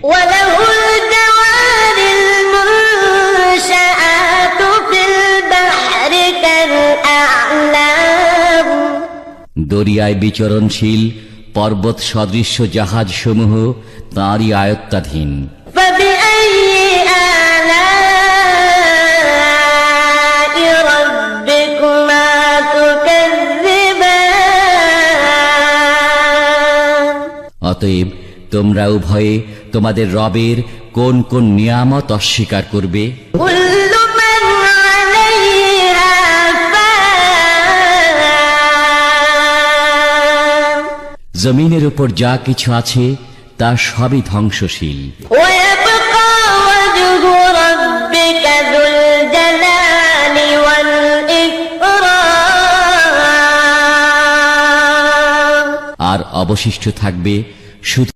وله الجوار المنشآت في البحر كالأعلام দরিয়ায় বিচরণশীল পর্বত সদৃশ্য জাহাজসমূহ তাঁরই আয়ত্তাধীন। فبأي آلاء ربكما تكذبان অতএব তোমরা উভয়ে তোমাদের রবের কোন কোন নিয়ামত অস্বীকার করবে? كل من عليها فان জমিনের উপর যা কিছু আছে তা সবই ধ্বংসশীল। ويبقى وجه ربك ذو الجلال والإكرام আর অবশিষ্ট থাকবে শুধু